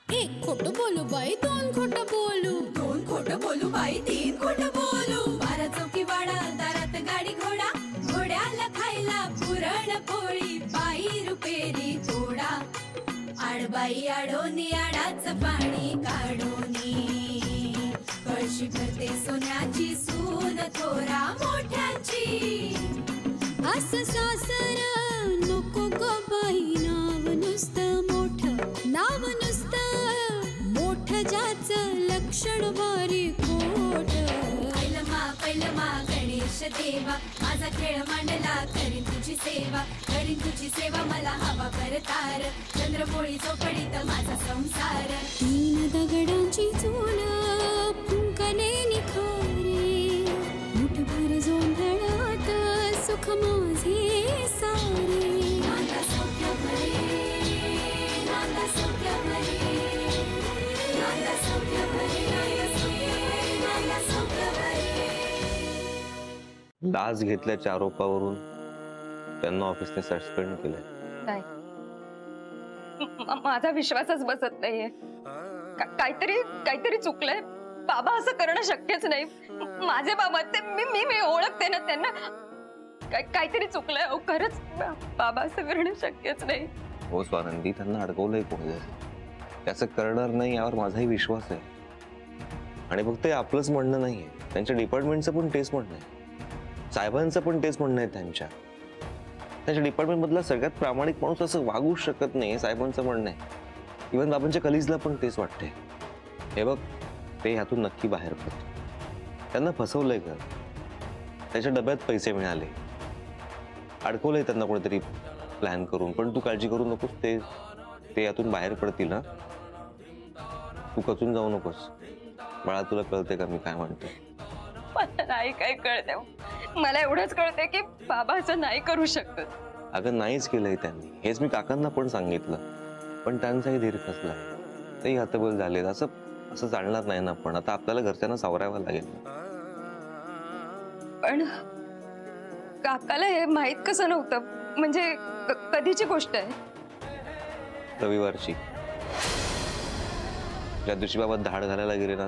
एक खोटं बोलू बाई, दोन खोटं बोलू, दोन खोटं बोलू बाई, तीन खोटं बोलू. 12 चौकी वाडा, दारात गाडी घोडा, घोड्याला खायला पुरण पोळी, बाई रुपेरी थोडा. आडबाई आडोनी आडाचं पाणी काढोनी, कळशी भरते सोन्याची सून थोरा मोठ्याची. असं सासर नको ग बाई, नाव नुसतं मोठं, नाव नुसतं मोठं, ज्याचं लक्षण बारी खोट. पैलमा गणेश देवा, माझा खेळ मांडला, करीन तुझी सेवा, करीन तुझी सेवा, मला हवा करतार, चंद्रपोळी चौकडीत माझा संसार. 3 दगडांची चूल फुंकले निखारे, मुठभर जोंधळात सुख माझे सारे. नांदा सौख्य भरे, नांदा सौख्य भरे, नांदा सौख्य भरे, नांदा सौख्य भरे. लाच घेतल्याच्या आरोपावरून त्यांना ऑफिसने सस्पेंड केलंय. नाही, माझा विश्वासच बसत नाहीये. काहीतरी चुकलंय. बाबा असं करणं शक्यच नाही. माझे बाबा ते मी ओळखते ना त्यांना. काहीतरी चुकलंय. खरंच बाबा असं करणं शक्यच नाही. हो स्वानंदी, त्यांना अडकवलंय कोणी, त्याचं करणार नाही यावर माझाही विश्वास आहे. आणि फक्त आपलंच म्हणणं नाहीये, त्यांच्या डिपार्टमेंटचं पण तेच म्हणणं आहे, साहेबांचं पण तेच म्हणणं आहे. त्यांच्या डिपार्टमेंट मधला सगळ्यात प्रामाणिक माणूस असं वागू शकत नाही, साहेबांचं म्हणणं आहे. इव्हन बाबांच्या कलिजला पण तेच वाटतंय. हे बघ, ते ह्यातून नक्की बाहेर पडत. त्यांना फसवलंय का, त्याच्या डब्यात पैसे मिळाले, अडकवलंय त्यांना कोणीतरी प्लॅन करून. पण तू काळजी करू नकोस, ते यातून बाहेर पडतील ना. तू खचून जाऊ नकोस बाळा. तुला कळते का मी काय म्हणते? मला नाही काय कळते. मला एवढंच कळते की बाबा असं नाही करू शकत. अगं नाहीच केलंय त्यांनी, हेच मी काकांना पण सांगितलं, पण त्यांचाही धीर खचलाय. तेही हतबल झालेत. असं चालणार नाही ना. पण आता आपल्याला घरच्यांना सावरायला लागेल. पण काकाला हे माहित कसं नव्हतं? म्हणजे कधीची गोष्ट आहे? रविवारची, ज्या दिवशी बाबा धाड घालायला गेले ना,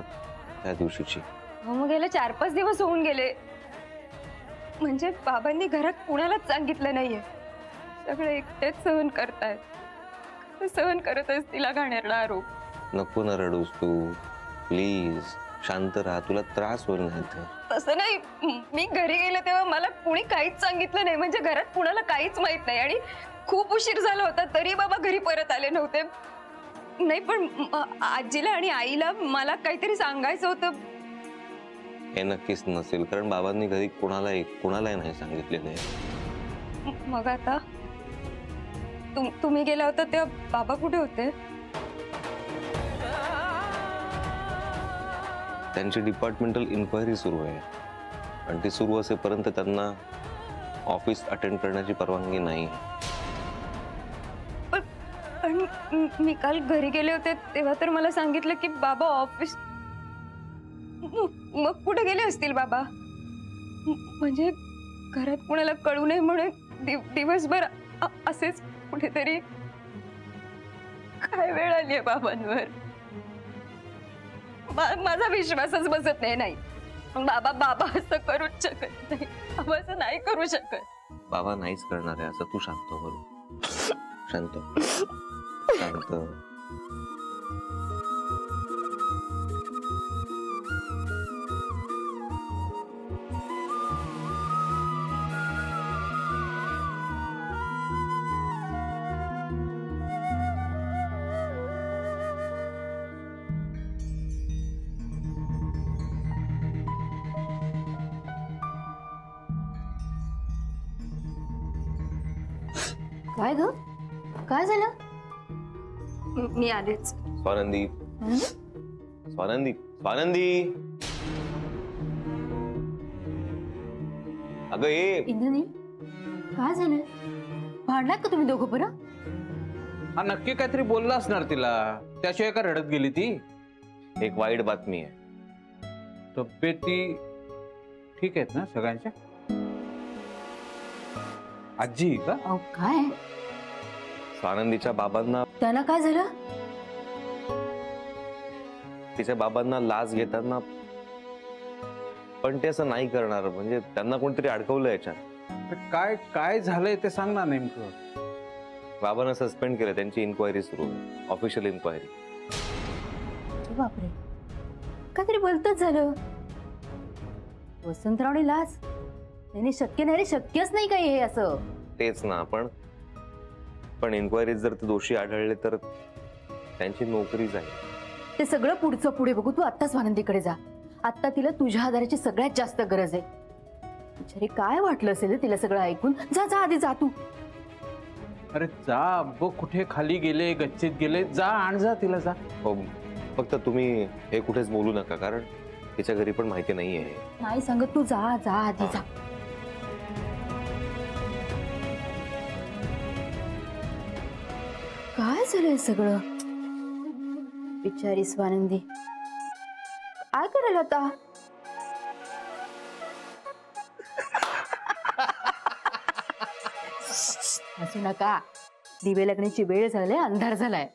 त्या दिवशीची. मग गेले 4-5 दिवस होऊन गेले. म्हणजे बाबांनी घरात कुणालाच सांगितलं नाहीये. सगळे एकटेच सहन करतायत. सहन करत असतील घाणेरडा आरोप. नको ना रडूस तू, प्लीज शांत राहा, तुला त्रास होईल नाही तर. तसं नाही, मी घरी गेले तेव्हा मला कुणी काहीच सांगितलं नाही. म्हणजे घरात कुणाला काहीच माहित नाही. आणि खूप उशीर झाला होता तरी बाबा घरी परत आले नव्हते. नाही पण आजीला आणि आईला मला काहीतरी सांगायचं होतं. हे नक्कीच नसेल, कारण बाबांनी घरी कुणालाही नाही सांगितलेलं आहे. मग आता तुम्ही गेला होता तेव्हा बाबा कुठे होते? त्यांची डिपार्टमेंटल इन्क्वायरी सुरू आहे आणि ती सुरू असेपर्यंत त्यांना ऑफिस अटेंड करण्याची परवानगी नाही. पण मी काल घरी गेले होते तेव्हा तर मला सांगितलं की बाबा ऑफिस. मग कुठे गेले असतील बाबा? म्हणजे घरात कुणाला कळू नये म्हणून दिवसभर असेच कुठेतरी. काय वेळ आली आहे बाबांवर. माझा विश्वासच बसत नाही. बाबा असं करूच शकत नाही. बाबा असं नाही करू शकत. बाबा नाहीच करणार आहे असं. तू शांत हो, शांत शांत. काय ग, काय झालं? मी आलेच. स्वानंदी, स्वानंदी, स्वानंदी, अगं ये. इंद्रनील, काय झालं? भांडलात का तुम्ही दोघं बरं? हा नक्की काहीतरी बोलला असणार तिला, त्याशिवाय का रडत गेली ती? एक वाईट बातमी आहे. तब्येती ठीक आहेत ना सगळ्यांच्या? आजी का? काय? स्वानंदीच्या बाबांना. त्या त्यांना काय झालं? तिच्या बाबांना लाच घेताना पण ते असं नाही करणार, म्हणजे त्यांना कोणतरी अडकवलं याच्यात. काय काय झालंय ते सांग ना नेमकं. बाबांना सस्पेंड केलं, त्यांची इन्क्वायरी सुरू आहे, ऑफिशियल इन्क्वायरी. बापरे, काहीतरी बोलतच झालं. वसंतरावने लाच? नाही शक्य नाही रे, शक्यच नाही काही हे असं. तेच ना, पण इन्क्वायरीत जर ते दोषी आढळले तर त्यांची नोकरी जाईल. ते सगळं पुढचं पुढे बघू. तू आत्ताच स्वानंदीकडे जा. आत्ता तिला तुझ्या आधाराची सगळ्यात जास्त गरज आहे. बिचारी काय वाटलं असेल तिला सगळं ऐकून. जा जा, आधी जा तू. अरे जा बघ, कुठे खाली गेले, गच्चीत गेले, जा आण जा तिला, जा. हो, फक्त तुम्ही हे कुठेच बोलू नका, कारण तिच्या घरी पण माहिती नाहीये. नाही सांगत, तू जा जा, आधी जा. काय झालंय सगळं? बिचारी स्वानंदी काय करेल आता? हसू नका, दिवे लागण्याची वेळ झाली, अंधार झालाय.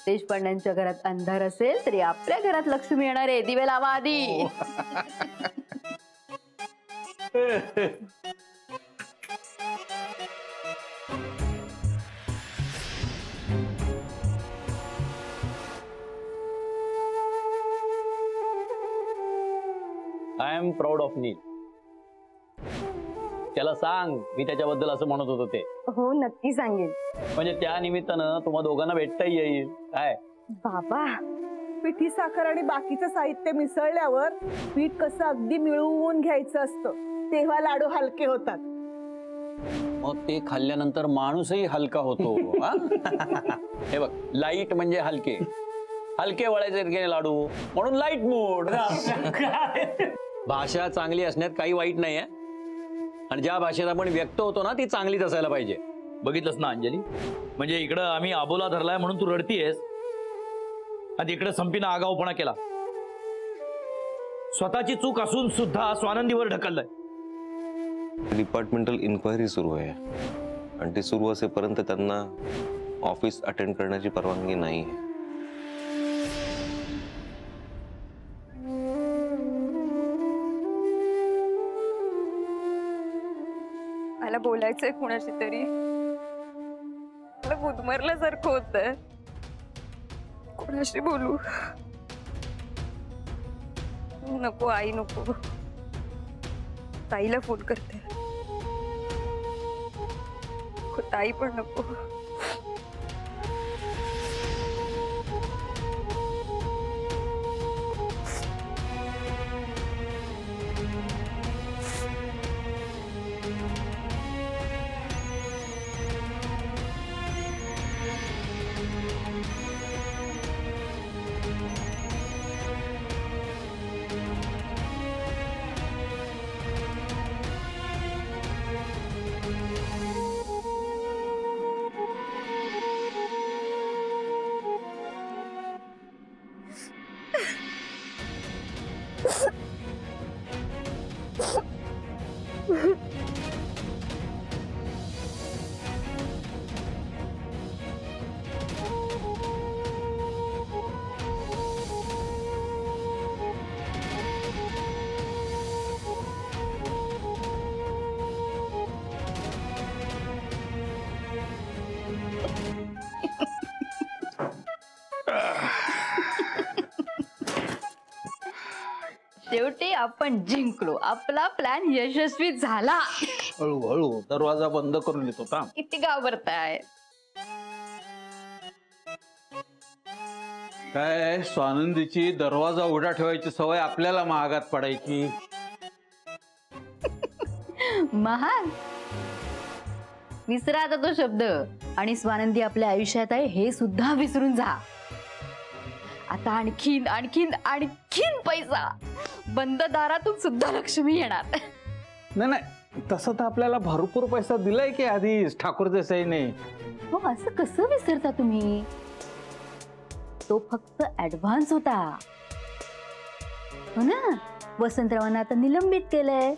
देशपांड्यांच्या घरात अंधार असेल तरी आपल्या घरात लक्ष्मी येणार आहे. दिवे लावा आधी. आय एम प्राऊड ऑफ नील. त्याला सांग मी त्याच्याबद्दल असं म्हणत होतो ते. हो नक्की सांगेन. म्हणजे त्या निमित्तानं तुम्हा दोघांना भेटता येईल. काय बाबा, पिठी साखर आणि बाकीचं साहित्य मिसळल्यावर पीठ कसं अगदी मिळवून घ्यायचं असतं, तेव्हा लाडू हलके होतात. मग ते खाल्ल्यानंतर माणूसही हलका होतो. हा? हे बघ, लाईट म्हणजे हलके, हलके वळायचे लाडू म्हणून लाईट मूड. भाषा चांगली असण्यात काही वाईट नाहीये, आणि ज्या भाषेत आपण व्यक्त होतो ना ती चांगलीच असायला पाहिजे. बघितलंस ना अंजली, म्हणजे इकडं आम्ही आबोला धरलाय म्हणून तू रडतीयस, आणि इकडे संपीनं आगाऊपणा केला. स्वतःची चूक असून सुद्धा स्वानंदीवर ढकललंय. डिपार्टमेंटल इन्क्वायरी सुरू आहे, आणि ती सुरू असेपर्यंत त्यांना ऑफिस अटेंड करण्याची परवानगी नाही आहे. मला बोलायचंय कुणाशी तरी. मला गुदमरल्यासारखं होतंय. कुणाशी बोलू? नको आई, नको. ताईला फोन करते. ताई पण नको. शेवटी आपण जिंकलो. आपला प्लॅन यशस्वी झाला. हळूहळू दरवाजा बंद करून येतो का? किती घाबरताय? काय स्वानंदीची दरवाजा उघडा ठेवायची सवय आपल्याला महागात पडायची. महान विसरा आता तो शब्द. आणि स्वानंदी आपल्या आयुष्यात आहे हे सुद्धा विसरून जा. आता आणखीन आणखीन आणखीन पैसा. बंद दारातून सुद्धा लक्ष्मी येणार. नाही नाही, तसं तर आपल्याला भरपूर पैसा दिलाय की आधीच ठाकूर देसाईने. हो, असं कसं विसरता तुम्ही? तो फक्त ऍडव्हान्स होता, हो ना. वसंतरावांना आता निलंबित केलंय.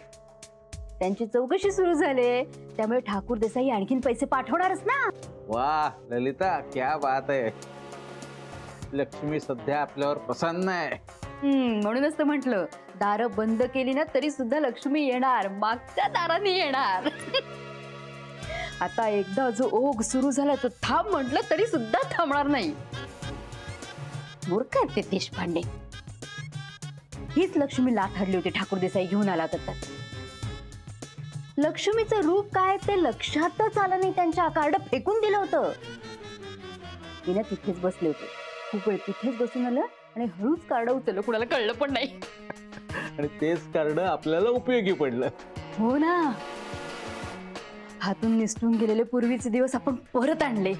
त्यांची चौकशी सुरू झाली, त्यामुळे ठाकूर देसाई आणखीन पैसे पाठवणारच ना. वा ललिता, क्या बात आहे. लक्ष्मी सध्या आपल्यावर प्रसन्न आहे. म्हणूनच तर म्हटलं, दारं बंद केली ना तरी सुद्धा लक्ष्मी येणार, मागच्या दाराने येणार. आता एकदा जो ओघ सुरू झाला तो थांब म्हटलं तरी सुद्धा थांबणार नाही. मूर्ख आहेत ते देशपांडे. हीच लक्ष्मी लाथ हडली होती ठाकूर देसाई घेऊन आला तर. लक्ष्मीचं रूप काय ते लक्षातच आलं नाही त्यांच्या. कार्ड फेकून दिलं होतं. तिने तिथेच बसले होते, खूप वेळ तिथेच बसून आलं आणि हळूच कार्ड उचललं, कुणाला कळलं पण नाही. आणि तेच कार्ड आपल्याला उपयोगी पडलं. हो ना, हातून निसटून गेलेले पूर्वीचे दिवस आपण परत आणले.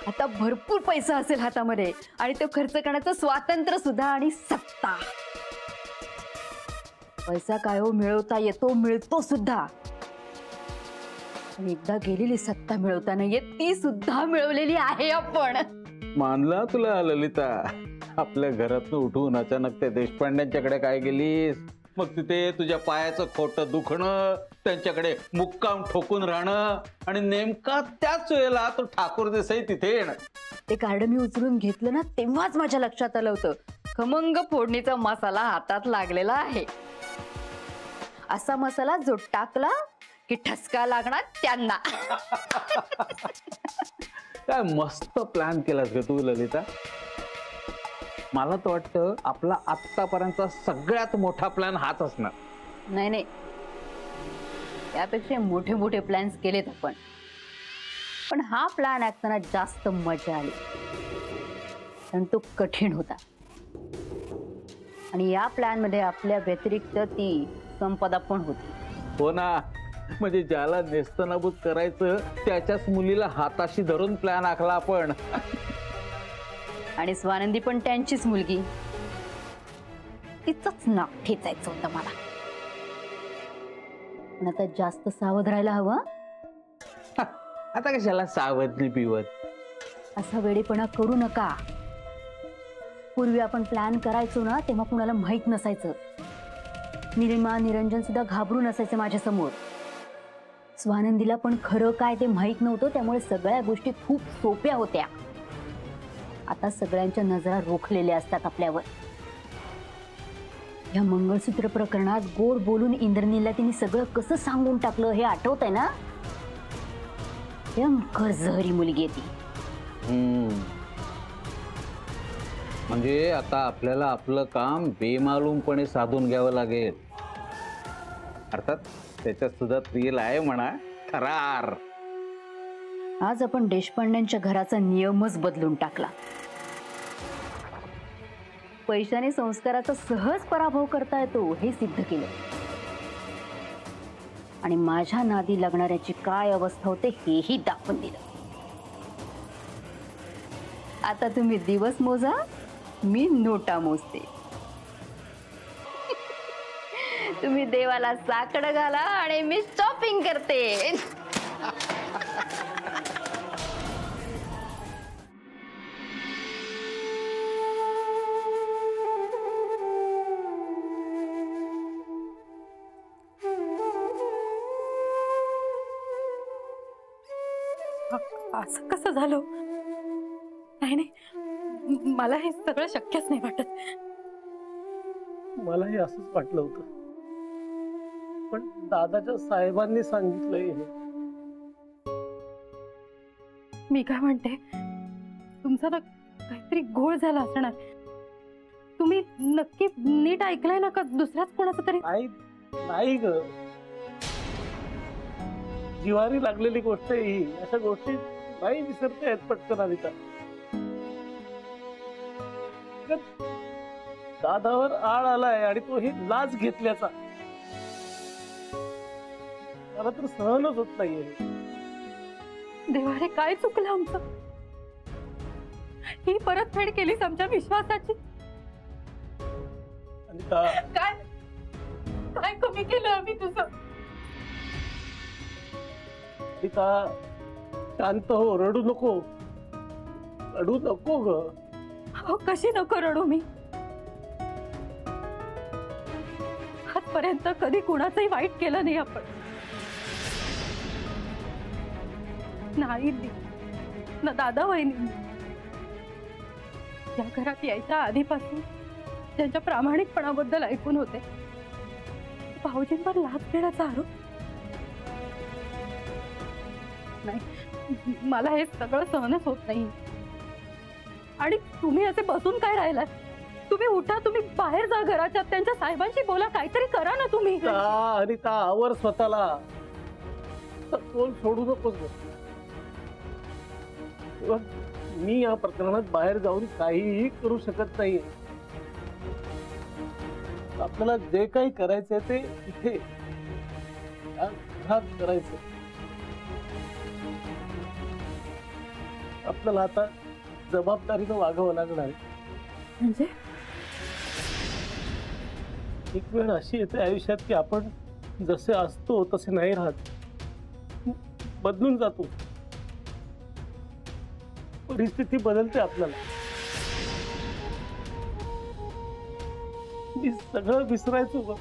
आता भरपूर पैसा असेल हातामध्ये आणि तो खर्च करण्याचं स्वातंत्र्य सुद्धा आणि सत्ता. पैसा काय हो, मिळवता येतो, मिळतो सुद्धा. आणि एकदा गेलेली सत्ता मिळवता नाही येत, ती सुद्धा मिळवलेली आहे आपण. मानला तुला ललिता. आपल्या घरातून उठून अचानक त्या देशपांड्यांच्याकडे काय गेलीस, मग तिथे तुझ्या पायाचं खोटं दुखणं, त्यांच्याकडे मुक्काम ठोकून राहणं आणि नेमका त्याच वेळेला तो ठाकूर देसाई तिथे येणं. ते कार्ड मी उचलून घेतलं ना तेव्हाच माझ्या लक्षात आलं होतं, खमंग फोडणीचा मसाला हातात लागलेला आहे. असा मसाला जो टाकला की ठसका लागणार त्यांना. काय मस्त प्लॅन केलास ग तू ललिता. मला तर वाटतं आपला आतापर्यंतचा सगळ्यात मोठा प्लॅन हाच असणार. नाही नाही, त्यापेक्षा मोठे मोठे प्लॅन्स केलेत आपण, पण हा प्लॅन ऐकताना जास्त मजा आली, कारण तो कठीण होता. आणि या प्लॅन मध्ये आपल्या व्यतिरिक्त ती संपदा पण होती. हो ना, म्हणजे ज्याला नेस्तनाबूत करायचं त्याच्याच मुलीला हाताशी धरून प्लॅन आखला आपण. आणि स्वानंदी पण त्यांचीच मुलगी, तिचंच नाक ठेचायचं होतं मला. पण आता जास्त सावध राहायला हवं. आता कशाला सावधली पिवत. असा वेडेपणा करू नका. पूर्वी आपण प्लॅन करायचो ना तेव्हा कुणाला माहित नसायचं. निलिमा निरंजन सुद्धा घाबरून असायचे माझ्या समोर. स्वानंदीला पण खरं काय ते माहित नव्हतं, त्यामुळे सगळ्या गोष्टी खूप सोप्या होत्या. आता सगळ्यांच्या नजरा रोखलेल्या असतात आपल्यावर. या मंगळसूत्र प्रकरणात गोड बोलून इंद्रनीलला तिने सगळं कसं सांगून टाकलं हे आठवत आहे ना. भयंकर जहरी मुलगी आहे ती. म्हणजे आता आपल्याला आपलं काम बेमालूमपणे साधून घ्यावं लागेल. अर्थात त्याच्यात सुद्धा थ्रिल आहे म्हणा, करार. आज आपण देशपांड्यांच्या घराचा नियमच बदलून टाकला. पैशाने संस्काराचा सहज पराभव करता येतो हे सिद्ध केलं. आणि माझ्या नादी लागणाऱ्याची काय अवस्था होते हेही दाखवून दिलं. आता तुम्ही दिवस मोजा, मी नोटा मोजते. तुम्ही देवाला साकडं घाला आणि मी शॉपिंग करते. असं कसं झालं? नाही नाही, मला हे सगळं शक्यच नाही वाटत. मलाही असंच वाटलं होतं, पण दादाच्या साहेबांनी सांगितलंय हे. मी काय म्हणते, तुमचा ना काहीतरी घोळ झाला असणार. तुम्ही नक्की नीट ऐकलंय ना का दुसऱ्याच कोणाचं तरी? नाही ग, जिवारी लागलेली गोष्ट आहे ही. अशा गोष्टी नाही विसरता येत पटकन. आदिता, दादावर आळ आलाय आणि तो ही लाच घेतल्याचा. मला तर सहनच होत नाहीये. देवारे काय चुकलं आमचं? ही परतफेड केलीस आमच्या विश्वासाची. काय काय कमी केलं आम्ही तुझं? शांत हो, रडू नको, रडू नको ग. हो, कशी नको रडू मी? आतापर्यंत कधी कुणाचंही वाईट केलं नाही आपण. नाही ना दादा वहिनी या घरात यायच्या आधीपासून त्यांच्या प्रामाणिकपणाबद्दल ऐकून होते. भाऊजींवर लाच देण्याचा आरोप. नाही, मला हे सगळं सहनच होत नाही. आणि तुम्ही असे बसून काय राहिलात? तुम्ही उठा, तुम्ही बाहेर जा घराच्या, त्यांच्या साहेबांशी बोला, काहीतरी करा ना तुम्ही. अनिता आवर स्वतःला, तोल सोडू नकोस. मी या प्रकरणात बाहेर जाऊन काहीही करू शकत नाही. आपल्याला जे काही करायचंय ते इथे या घरात करायचं. आपल्याला आता जबाबदारीनं वागावं लागणार आहे. म्हणजे एक वेळ अशी येते आयुष्यात की आपण जसे असतो तसे नाही राहत, बदलून जातो. परिस्थिती बदलते आपल्याला. मी सगळं विसरायचो ग,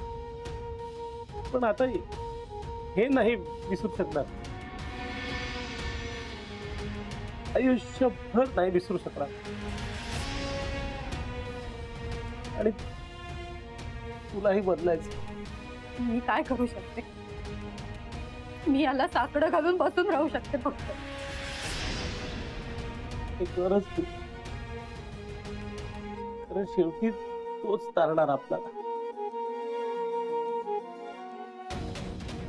पण आता हे नाही विसरू शकणार. आयुष्यभर नाही विसरू शकणार. आणि तुलाही बदलायचं. मी काय करू शकते? मी याला साकडं घालून बसून राहू शकते फक्त. गरज तू, कारण शेवटी तोच तारणार आपल्याला.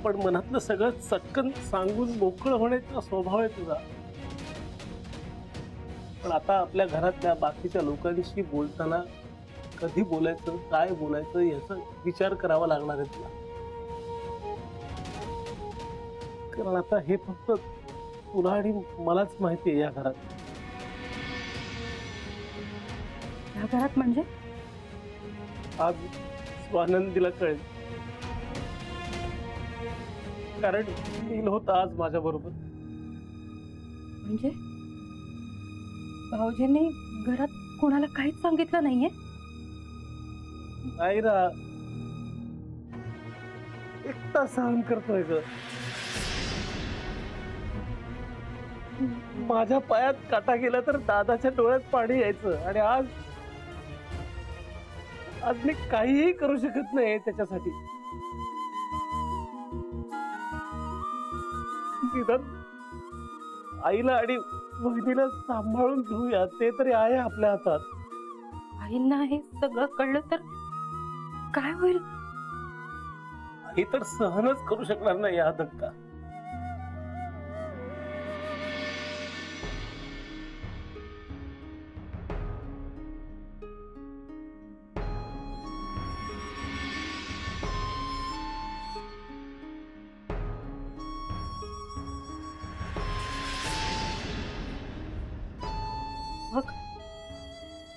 पण मनातलं सगळं चटकन सांगून मोकळं होण्याचा स्वभाव आहे तुझा. पण आता आपल्या घरातल्या बाकीच्या लोकांशी बोलताना कधी बोलायचं, काय बोलायचं याचा विचार करावा लागणार आहे तुला. कारण आता हे फक्त तुला आणि मलाच माहिती आहे या घरात. या घरात म्हणजे आज स्वानंदीला कळेल, कारण नील होता आज माझ्या बरोबर. म्हणजे भाऊजींनी घरात कोणाला काहीच सांगितलं नाहीये? नाही ना, एकटा सहन करतोय ग. माझ्या पायात काटा गेला तर दादाच्या डोळ्यात पाणी यायचं. आणि आज मी काहीही करू शकत नाही त्याच्यासाठी. निदान आईला आणि बहिणीला सांभाळून घेऊया, ते तरी आहे आपल्या हातात. आईंना हे सगळं कळलं तर काय होईल? आई तर सहनच करू शकणार नाही हा धक्का.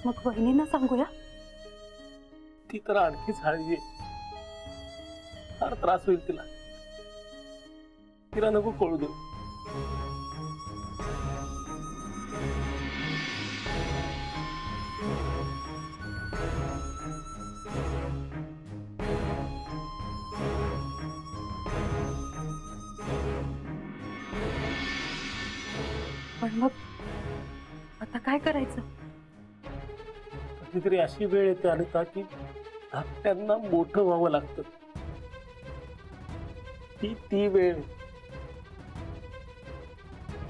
मग वहिनींना सांगूया? ती तर आणखीच हळवी. फार त्रास होईल तिला. तिला नको कळू देऊ. पण मग आता काय करायचं? कधीतरी अशी वेळ येते अनिता की धाकट्यांना मोठं व्हावं लागतं. ती वेळ.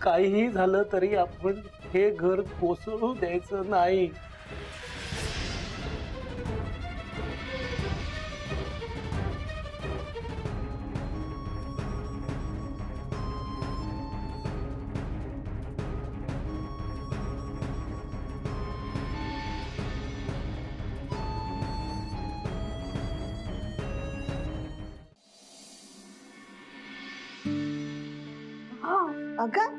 काहीही झालं तरी आपण हे घर कोसळू द्यायचं नाही. अगं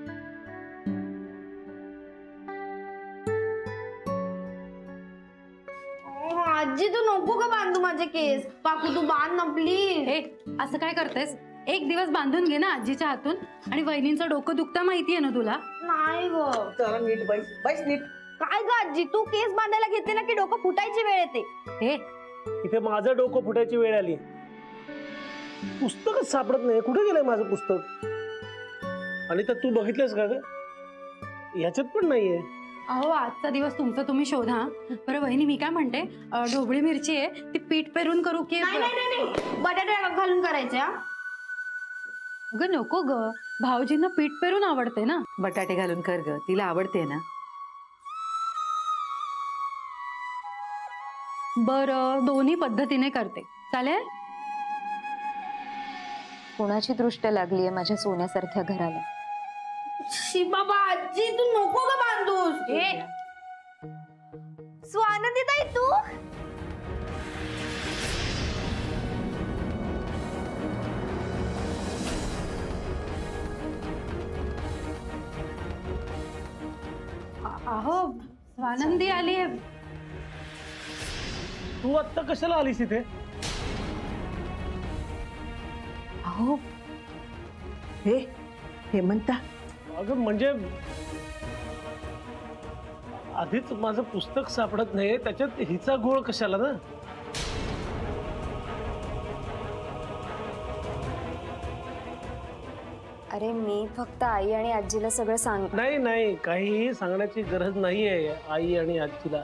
आजी तू नको का बांधू माझे केस. काकू तू बांध ना प्लीज. असं काय करतेस? एक दिवस बांधून घे ना आजीच्या हातून. आणि वहिनींचं डोकं दुखता माहितीये ना तुला. नाही ग. जरा नीट बैस नीट. काय ग आजी तू केस बांधायला घेतले ना की डोकं फुटायची वेळ येते. इथे माझं डोकं फुटायची वेळ आली. पुस्तकच सापडत नाही. कुठे गेलंय माझं पुस्तक? आणि तर तू बघितलंस का ग? ह्याच्यात पण नाहीये. अहो आजचा दिवस तुमचा तुम्ही शोधा. बरं वहिनी मी काय म्हणते, ढोबळी मिरची आहे ती पीठ पेरून करू की? नाही बटाटे घालून करायचे. अगं नको ग, भाऊजींना पीठ पेरून आवडते ना. बटाटे घालून कर ग, तिला आवडते ना. बरं दोन्ही पद्धतीने करते, चालेल? कोणाची दृष्ट लागली आहे माझ्या सोन्यासारख्या घराला? शी बाबा आजी तू नको ग बांधूस. स्वानंदी ताई तू अहो स्वानंदी आली आहे. तू आत्ता कशाला आलीस इथे? अहो हे हेमंता, अगं म्हणजे आधीच माझं पुस्तक सापडत नाही, त्याच्यात हिचा गोळ कशाला ना? अरे मी फक्त आई आणि आजीला सगळं सांग. नाही नाही, काहीही सांगण्याची गरज नाहीये आई आणि आजीला.